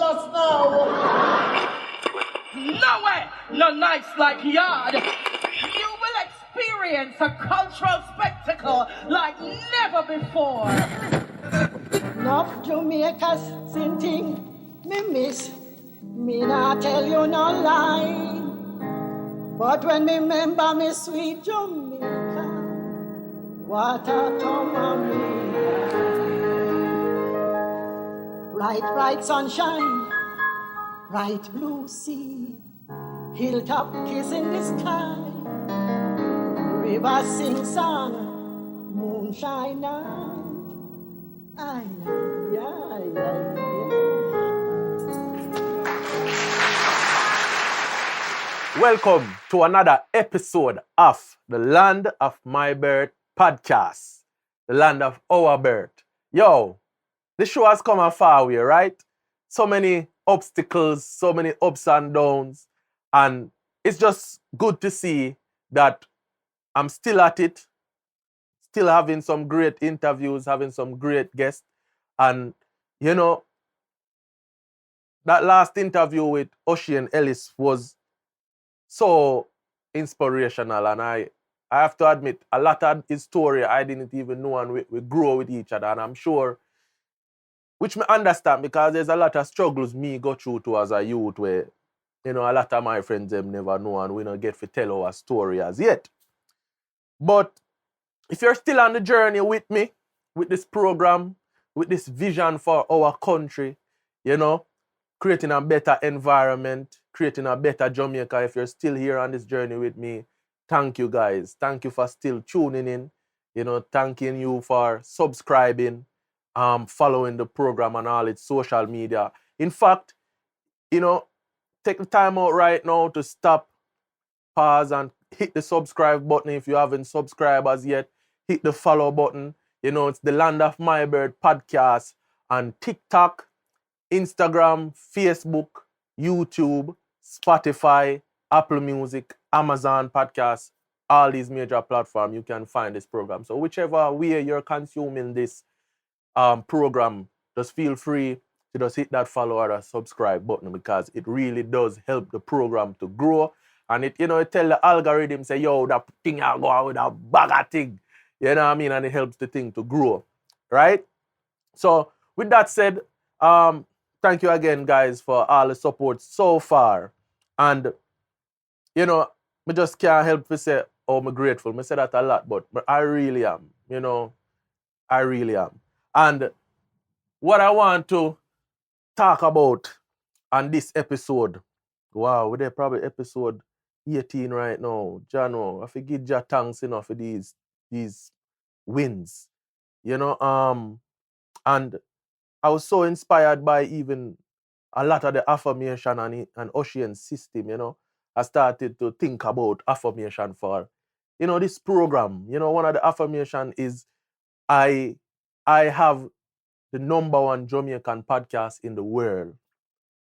just now. Nowhere, no nights like yard. You will experience a cultural spectacle like never before. Enough Jamaicans sing thing me miss. Me not tell you no lie. But when me remember me sweet Jamaica, what a time of me. Bright, bright sunshine, bright blue sea, hilltop kiss in the sky, river sing song, moonshine night. Ay, ay, ay, ay. Welcome to another episode of the Land of My Birth podcast, the land of our birth. Yo, this show has come a far way, right? So many obstacles, so many ups and downs, and it's just good to see that I'm still at it, still having some great interviews, having some great guests, and you know, that last interview with Ocean Ellis was so inspirational, and I have to admit, a lot of his story I didn't even know, and we grow with each other, and I'm sure, which me understand, because there's a lot of struggles me go through to as a youth where, you know, a lot of my friends them never know and we don't get to tell our story as yet. But if you're still on the journey with me, with this program, with this vision for our country, you know, creating a better environment, creating a better Jamaica, if you're still here on this journey with me, thank you guys. Thank you for still tuning in. You know, thanking you for subscribing, following the program on all its social media. In fact, you know, take the time out right now to stop, pause, and hit the subscribe button if you haven't subscribed as yet. Hit the follow button. You know, it's the Land of My Bird podcast on TikTok, Instagram, Facebook, YouTube, Spotify, Apple Music, Amazon Podcasts, all these major platforms, you can find this program. So whichever way you're consuming this program, just feel free to just hit that follow or subscribe button, because it really does help the program to grow. And it, you know, it tell the algorithm, say, yo, that thing I go out with a bag of thing. You know what I mean? And it helps the thing to grow. Right? So with that said, thank you again, guys, for all the support so far. And, you know, I just can't help to say, oh, I'm grateful. I say that a lot, but I really am. You know, I really am. And what I want to talk about on this episode, wow, we're probably episode 18 right now. Jano, I forget Jah thanks enough for these wins. You know, and I was so inspired by even a lot of the affirmation and Ocean system, you know. I started to think about affirmation for, you know, this program. You know, one of the affirmation is I have the #1 Jamaican podcast in the world.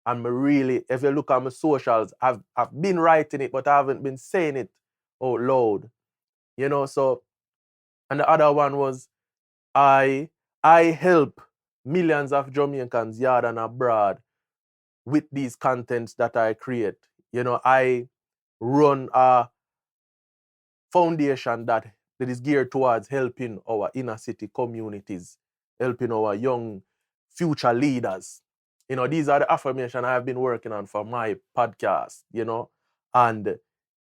And me really, if you look at my socials, I've been writing it, but I haven't been saying it out loud. You know, so, and the other one was I help millions of Jamaicans yard and abroad with these contents that I create. You know, I run a foundation that is geared towards helping our inner city communities, helping our young future leaders. You know, these are the affirmations I've been working on for my podcast, you know, and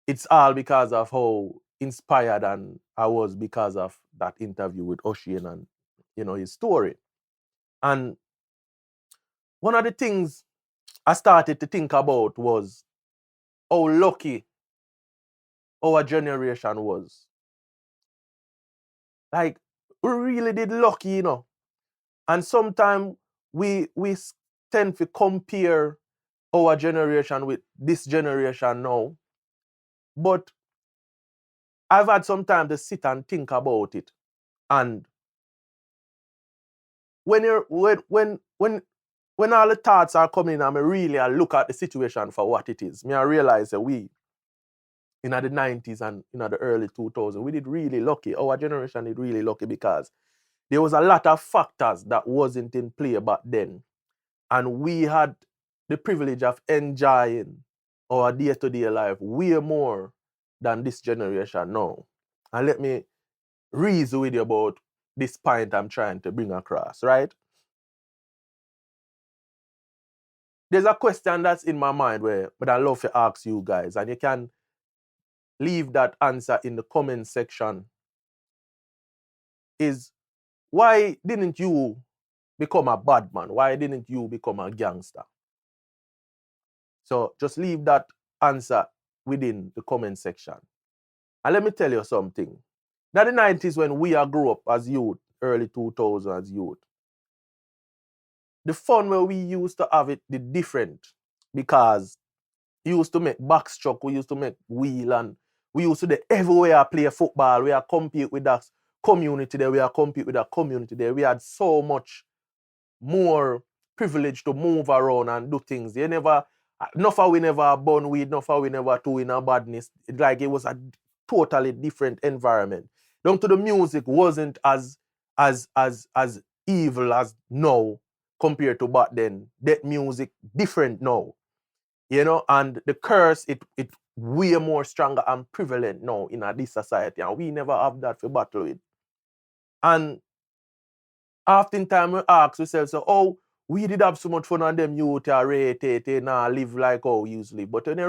it's all because of how inspired and I was because of that interview with Ocean and, you know, his story. And one of the things I started to think about was how lucky our generation was. Like, we really did lucky, you know. And sometimes we tend to compare our generation with this generation now. But I've had some time to sit and think about it. And when all the thoughts are coming, I really look at the situation for what it is. I realize that we, in the 90s and in the early 2000s, we did really lucky. Our generation did really lucky because there was a lot of factors that wasn't in play back then. And we had the privilege of enjoying our day-to-day life way more than this generation now. And let me reason with you about this point I'm trying to bring across, right? There's a question that's in my mind but I love to ask you guys, and you can leave that answer in the comment section. Is why didn't you become a bad man? Why didn't you become a gangster? So just leave that answer within the comment section. And let me tell you something. In the 90s, when we grew up as youth, early 2000s as youth, the fun where we used to have it the different, because we used to make backstroke, we used to make wheel, and we used to do everywhere play football. We are compete with that community there. We are compete with that community there. We had so much more privilege to move around and do things. You never, enough of we never burn weed, enough of we never do in a badness. Like it was a totally different environment. Down to the music wasn't as evil as now compared to back then. That music different now. You know, and the curse it way more stronger and prevalent now in this society, and we never have that for battle with. And oftentimes we ask ourselves, so, oh, we did have so much fun on them youth now live like how we used to live. But when you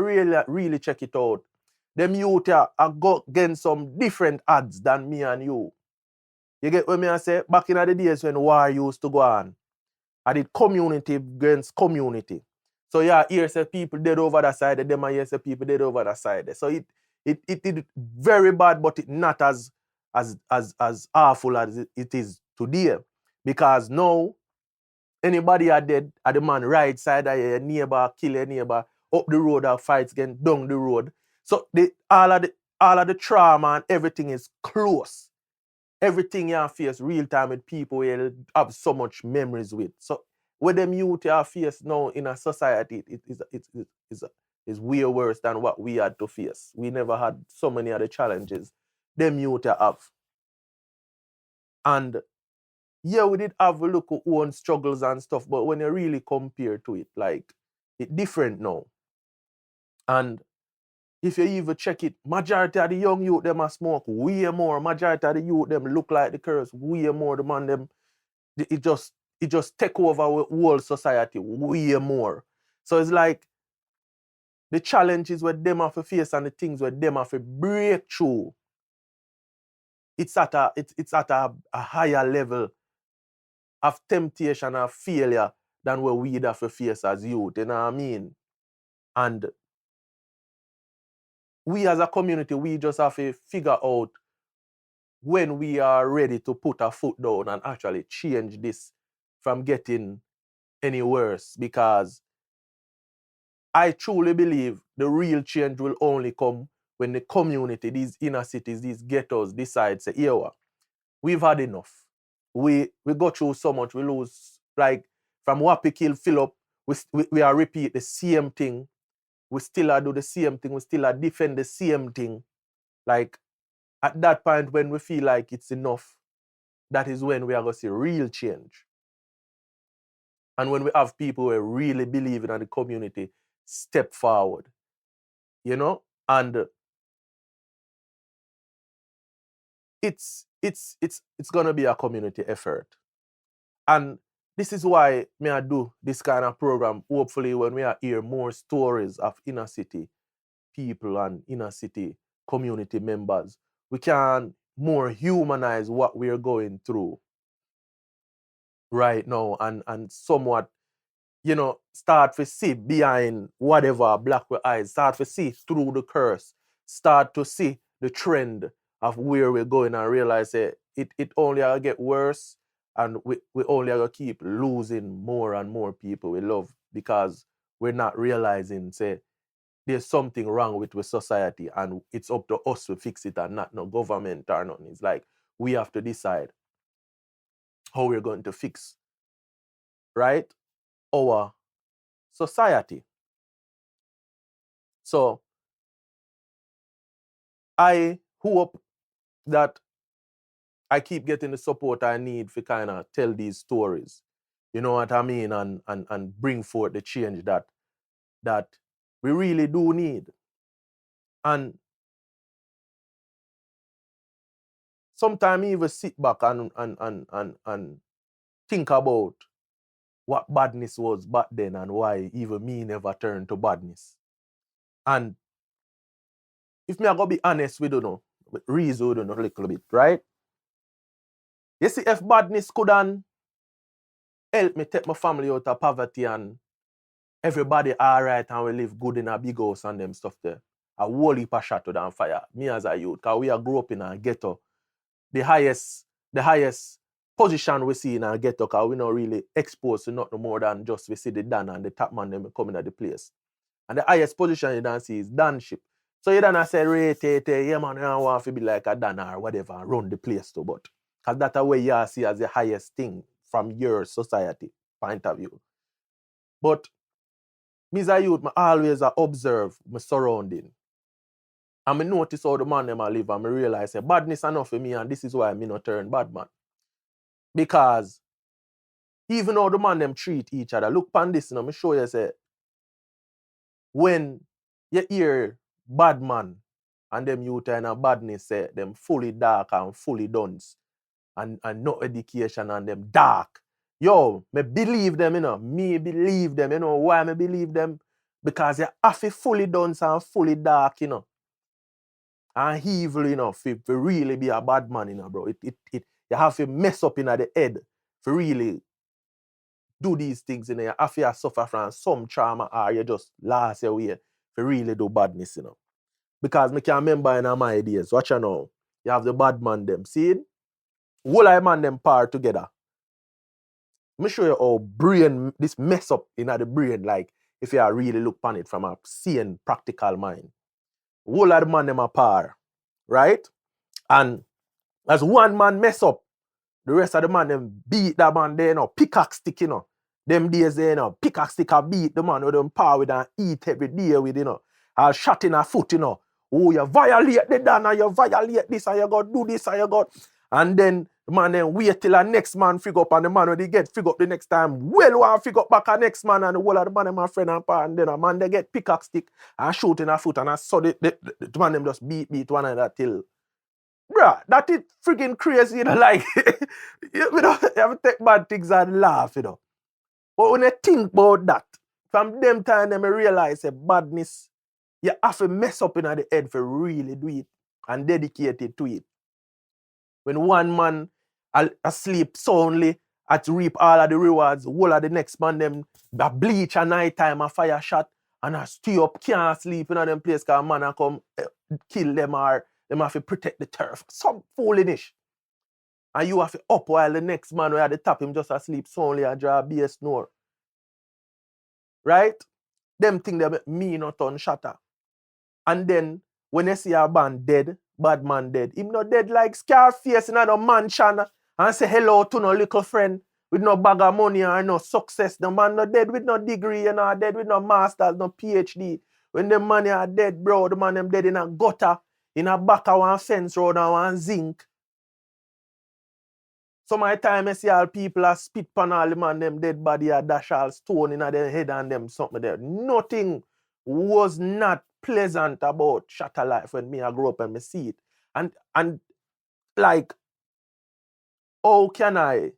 really check it out, them youth are got against some different odds than me and you. You get what I say? Back in the days when war used to go on, I did community against community. So yeah, here say people dead over that side, them and here say people dead over that side. So it did very bad, but it not as awful as it is today. Because now anybody are dead at the man right side of your neighbor, kill your neighbor, up the road or fights again, down the road. So all of the trauma and everything is close. Everything you face real time with people you have so much memories with. So with them youth you face now in a society, it is way worse than what we had to face. We never had so many other challenges them youth have. And yeah, we did have a look at own struggles and stuff, but when you really compare to it, like, it's different now. And if you even check it, majority of the young youth, them a smoke way more. Majority of the youth, them look like the curse way more. The man, them, it just take over our whole society way more. So it's like, the challenges where them have to face and the things where them have to break through, it's at a higher level of temptation and failure than what we'd have to face as youth, you know what I mean? And we as a community, we just have to figure out when we are ready to put our foot down and actually change this from getting any worse. Because I truly believe the real change will only come when the community, these inner cities, these ghettos decide, say, yeah, we've had enough. We go through so much, we lose, like, from Wapi kill Philip, we are repeat the same thing. We still are do the same thing. We still are defend the same thing. Like, at that point when we feel like it's enough, that is when we are going to see real change. And when we have people who really believe in the community step forward, you know? And it's going to be a community effort. And this is why I do this kind of program. Hopefully when we hear more stories of inner city people and inner city community members, we can more humanize what we're going through right now and somewhat, you know, start to see behind whatever black eyes, start to see through the curse, start to see the trend of where we're going and realize that it only get worse, and we only going to keep losing more and more people we love because we're not realizing, say, there's something wrong with society and it's up to us to fix it and not no government or nothing. It's like we have to decide how we're going to fix, right, our society. So I hope that I keep getting the support I need to kind of tell these stories, you know what I mean, and bring forth the change that that we really do need. And sometimes even sit back and think about what badness was back then and why even me never turned to badness. And if me I go be honest with you know, reason with you know, a little bit, right? You see, if badness couldn't help me take my family out of poverty and everybody alright and we live good in a big house and them stuff there, a whole heap of shot to them fire. Me as a youth, because we are grew up in a ghetto. The highest position we see in a ghetto, because we not really exposed to nothing more than just we see the Dan and the top man them coming at the place. And the highest position you don't see is danship. So you don't say, yeah man, I want to be like a Dan or whatever and run the place too, but because that's the way you see as the highest thing from your society point of view. But me as a youth, I always observe my surrounding. And I notice how the man them I live and I realize that badness enough for me and this is why I not turn bad man. Because even how the man them treat each other, look upon this, you know, I show you say, when you hear bad man and them youth in a badness say them fully dark and fully dunce and no education and them dark. Yo, me believe them, you know. Me believe them, you know. Why me believe them? Because you have to fully dunce and fully dark, you know. And evil, you know, for really be a bad man, you know, bro. You have to mess up in the head for really do these things, you know. You have to suffer from some trauma or you just last your way for really do badness, you know. Because me can remember in my days, watch you now, you have the bad man them. See? Whole I man them par together. Let me show you how brain, this mess up in the brain, like if you really look on it from a seeing practical mind. Whole of the man them a par, right? And as one man mess up, the rest of the man them beat that man there, you know, pickaxe stick, you know. Them days there, you know, pickaxe stick a beat the man with them power with and eat every day with, you know. Or shot in a foot, you know. Oh, you violate the dan and you violate this and you got do this and you got. And then the man then wait till the next man figure up and the man when they get figure up the next time, well want figure up back a next man and the whole of the man and my friend and pa and then a man they get pickaxe stick and shoot in a foot and I saw the man them just beat one another till. Bruh, that is freaking crazy, you know, like, you know, you have to take bad things and laugh, you know. But when I think about that, from them time, I realize that badness, you have to mess up in the head for really do it and dedicated to it. When one man asleep soundly at reap all of the rewards, all of the next man, them a bleach at night time, a fire shot, and I stay up, can't sleep in them place because man come kill them or them have to protect the turf. Some foolishness. And you have to up while the next man who at the top him just asleep soundly and draw a bass snore. Right? Them thing that make me not on shatter. And then when you see a man dead, bad man dead, him not dead like Scarface in a mansion and say hello to no little friend with no bag of money or no success. The man not dead with no degree, you know, dead with no masters, no PhD. When the man are dead, bro, the man them dead in a gutter, in a back of one fence road and one zinc. Some of the time I see all people are spit pan all the man them dead body or dash all stone in their head and them something there. Nothing was not pleasant about shatter life when me I grew up and me see it. And like, how can I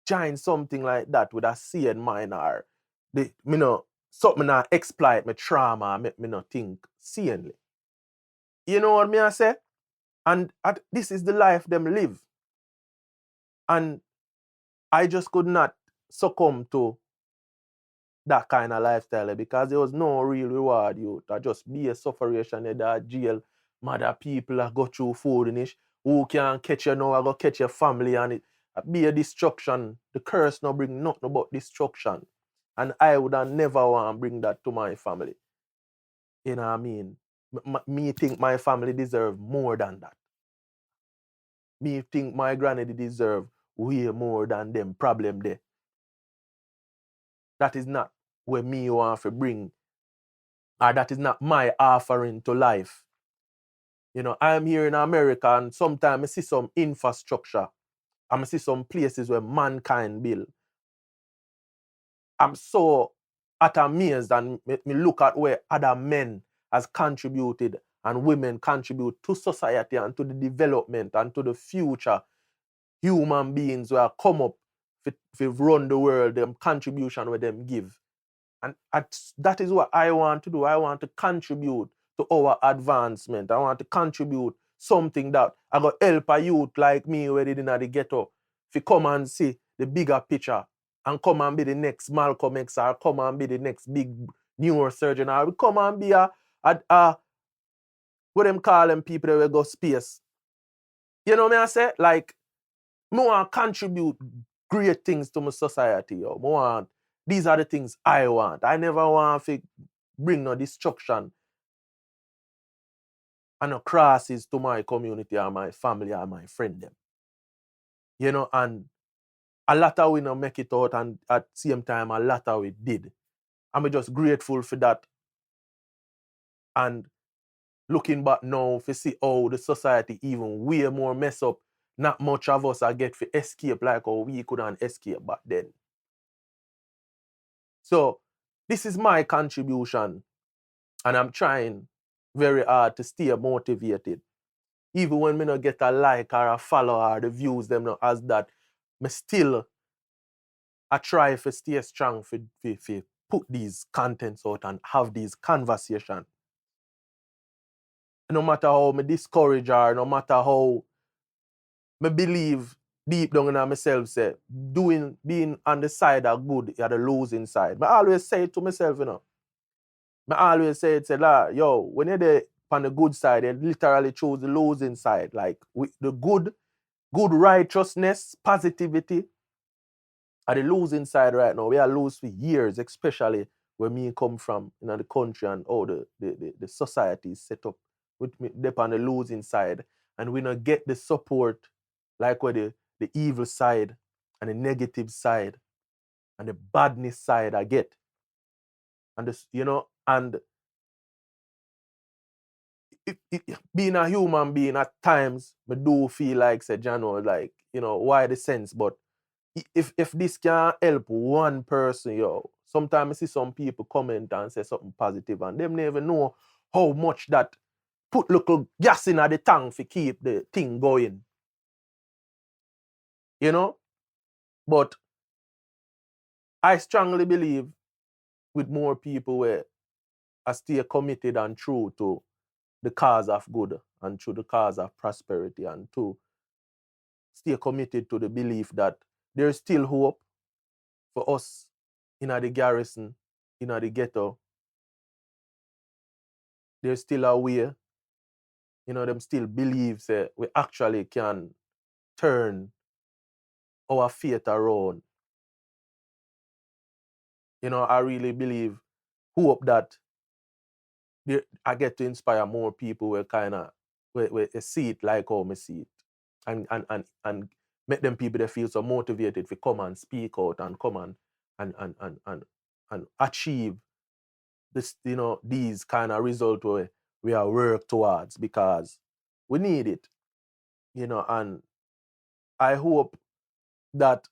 join something like that with a sane mind or the me know something that exploit my trauma and make me not think sanely. You know what me I say? And this is the life them live. And I just could not succumb to that kind of lifestyle because there was no real reward. You just be a sufferation in that jail. Mother people go through food and who can catch you now, I go catch your family and it be a destruction. The curse no bring nothing but destruction. And I would have never want to bring that to my family. You know what I mean? Me think my family deserve more than that. Me think my granny deserve way more than them problem there. That is not where me want to bring, or that is not my offering to life. You know, I'm here in America and sometimes I see some infrastructure. I see some places where mankind build. I'm so at amazed and me look at where other men has contributed and women contribute to society and to the development and to the future human beings who have come up to run the world, them contribution where them give. And that is what I want to do. I want to contribute to our advancement. I want to contribute something that I got help a youth like me where they in the ghetto to come and see the bigger picture and come and be the next Malcolm X or come and be the next big neurosurgeon or come and be a what them call them people that will go space. You know what I say? Like, I want to contribute great things to my society. These are the things I want. I never want to bring no destruction and no crosses to my community or my family or my friend them. You know, and a lot of we not make it out, and at the same time, a lot of we did. I'm just grateful for that. And looking back now, to see how the society even way more mess up, not much of us are get to escape like how we couldn't escape back then. So this is my contribution, and I'm trying very hard to stay motivated. Even when me not get a like or a follow or the views them not as that, me still I try to stay strong for put these contents out and have these conversations. No matter how me discourage or no matter how me believe deep down in myself say being on the side of good at the losing side. I always say it to myself, you know. I always say it, yo, when you're there on the good side, you literally choose the losing side. Like the good righteousness, positivity are the losing side right now. We are lose for years, especially where me come from in the country and all the society is set up with me dep on the losing side. And we not get the support like where the evil side and the negative side and the badness side I get. And this, you know, and being a human being at times, I do feel like, say, Jano, like, you know, why the sense? But if this can help one person, yo, sometimes I see some people comment and say something positive and them never know how much that put little gas in the tank to keep the thing going. You know? But I strongly believe with more people where I stay committed and true to the cause of good and to the cause of prosperity and to stay committed to the belief that there's still hope for us in the garrison, in the ghetto. There's still a way, you know, them still believe that we actually can turn our fate around. You know, I really believe, hope that I get to inspire more people where kind of where see it like how I see it. And make them people that feel so motivated to come and speak out and come and achieve this, you know, these kind of results where we are work towards because we need it, you know. And I hope that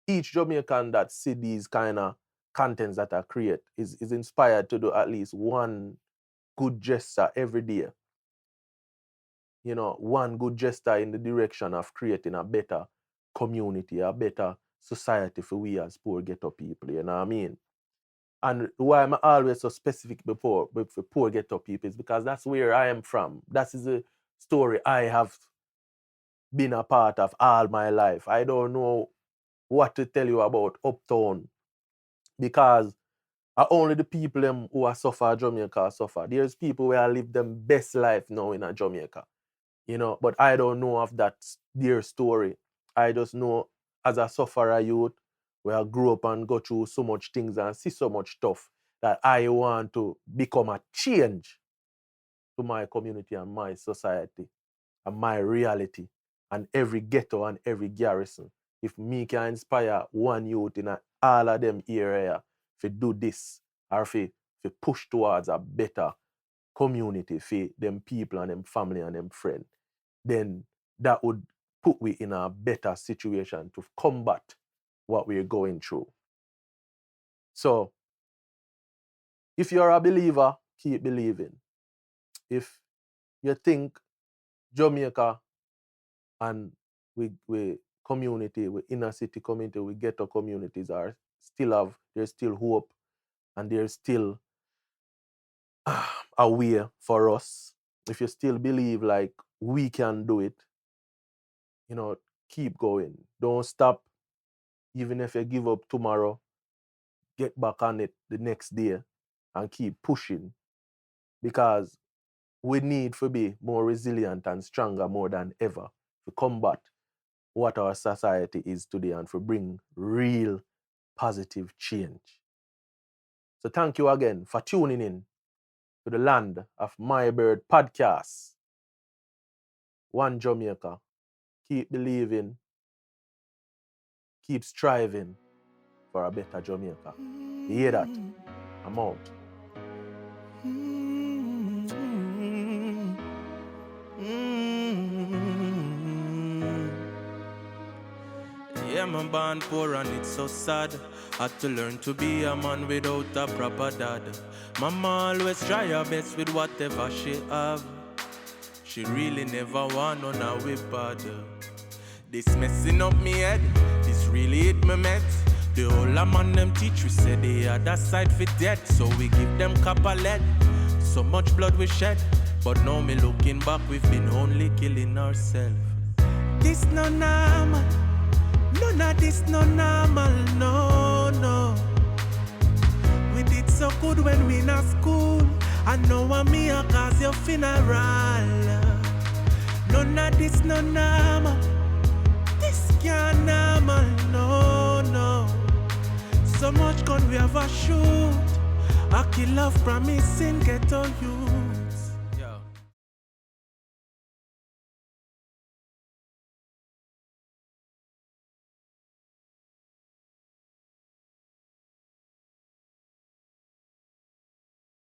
each Jamaican that see these kind of contents that I create is inspired to do at least one good gesture every day. You know, one good gesture in the direction of creating a better community, a better society for we as poor ghetto people, you know what I mean? And why I'm always so specific before for poor ghetto people is because that's where I am from. That is a story I have been a part of all my life. I don't know what to tell you about uptown because only the people them who are suffer Jamaica suffer. There's people where I live them best life now in a Jamaica, you know, but I don't know of that their story. I just know as a sufferer youth where I grew up and go through so much things and see so much stuff that I want to become a change to my community and my society and my reality and every ghetto and every garrison. If me can inspire one youth in all of them area to do this or to push towards a better community for them people and them family and them friends, then that would put we in a better situation to combat what we're going through. So, if you're a believer, keep believing. If you think Jamaica and we community, we inner city community, we ghetto communities there's still hope and there's still a way for us. If you still believe like we can do it, keep going. Don't stop. Even if you give up tomorrow, get back on it the next day and keep pushing, because we need to be more resilient and stronger more than ever to combat what our society is today and to bring real positive change. So thank you again for tuning in to the Land of My Bird podcast. One Jamaica. Keep believing. Keep striving for a better Jamaica. You hear that? I'm out. Yeah, my born poor and it's so sad. Had to learn to be a man without a proper dad. Mama always try her best with whatever she have. She really never want none of we bad. This messing up me head, this really hit me met. The whole a man them teach we say the other side fit dead. So we give them copper lead. So much blood we shed. But now me looking back, we've been only killing ourselves. This no normal. None of this no normal, no. We did so good when we in a school. I know what me a cause your funeral. None of this no normal. This can't normal, no. So much gun we ever shoot. I kill love promising ghetto you.